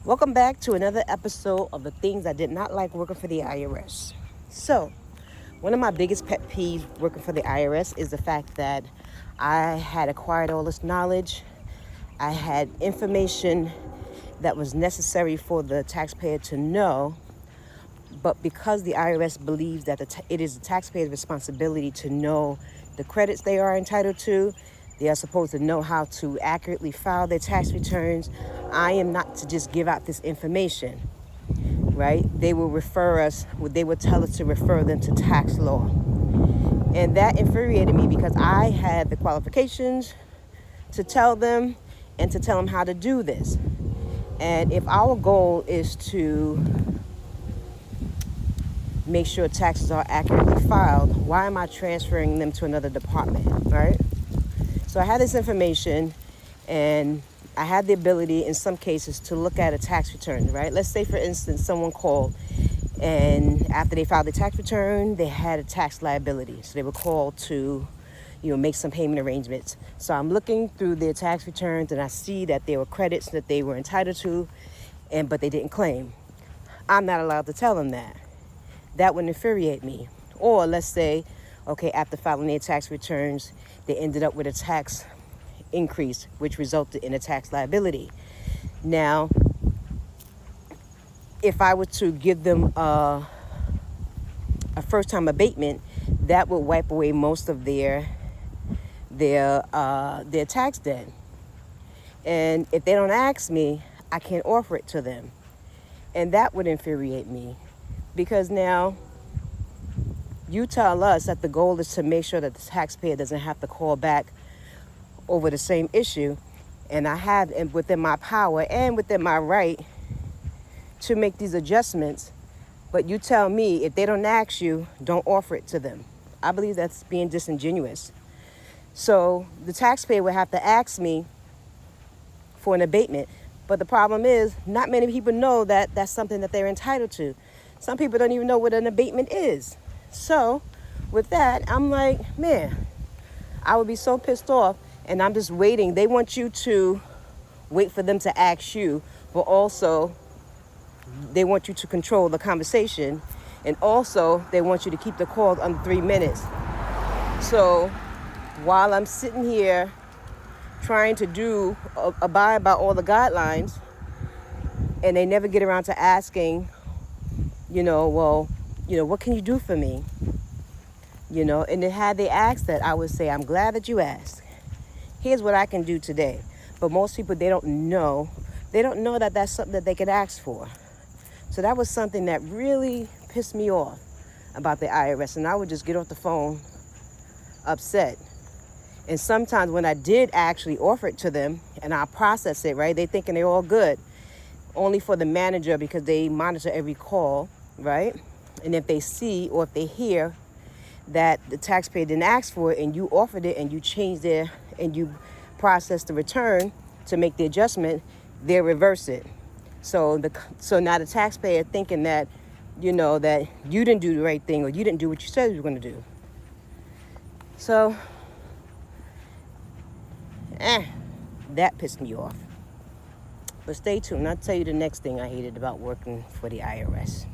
Welcome back to another episode of the things I did not like working for the IRS. So, one of my biggest pet peeves working for the IRS is the fact that I had acquired all this knowledge. I had information that was necessary for the taxpayer to know, but because the IRS believes that it is the taxpayer's responsibility to know the credits they are entitled to, they are supposed to know how to accurately file their tax returns. I am not to just give out this information, right? They will tell us to refer them to tax law. And that infuriated me because I had the qualifications to tell them and to tell them how to do this. And if our goal is to make sure taxes are accurately filed, why am I transferring them to another department, right? So I had this information and I had the ability in some cases to look at a tax return, right? Let's say, for instance, someone called and after they filed the tax return, they had a tax liability. So they were called to, make some payment arrangements. So I'm looking through their tax returns and I see that there were credits that they were entitled to, but they didn't claim. I'm not allowed to tell them that. That would infuriate me. Or let's say, okay, after filing their tax returns, they ended up with a tax increase, which resulted in a tax liability. Now, if I were to give them a first-time abatement, that would wipe away most of their tax debt. And if they don't ask me, I can't offer it to them. And that would infuriate me because now you tell us that the goal is to make sure that the taxpayer doesn't have to call back over the same issue. And I have within my power and within my right to make these adjustments. But you tell me if they don't ask you, don't offer it to them. I believe that's being disingenuous. So the taxpayer would have to ask me for an abatement. But the problem is not many people know that that's something that they're entitled to. Some people don't even know what an abatement is. So with that, I'm like, man, I would be so pissed off and I'm just waiting. They want you to wait for them to ask you, but also they want you to control the conversation. And also they want you to keep the call under 3 minutes. So while I'm sitting here trying to abide by all the guidelines and they never get around to asking, what can you do for me? And then had they asked that, I would say, I'm glad that you asked. Here's what I can do today. But most people, they don't know that that's something that they could ask for. So that was something that really pissed me off about the IRS. And I would just get off the phone upset. And sometimes when I did actually offer it to them and I process it, right, they thinking they're all good. Only for the manager because they monitor every call, right? And if they see or if they hear that the taxpayer didn't ask for it and you offered it and you changed it and you processed the return to make the adjustment, they'll reverse it. So now the taxpayer thinking that, that you didn't do the right thing or you didn't do what you said you were going to do. So, that pissed me off. But stay tuned. I'll tell you the next thing I hated about working for the IRS.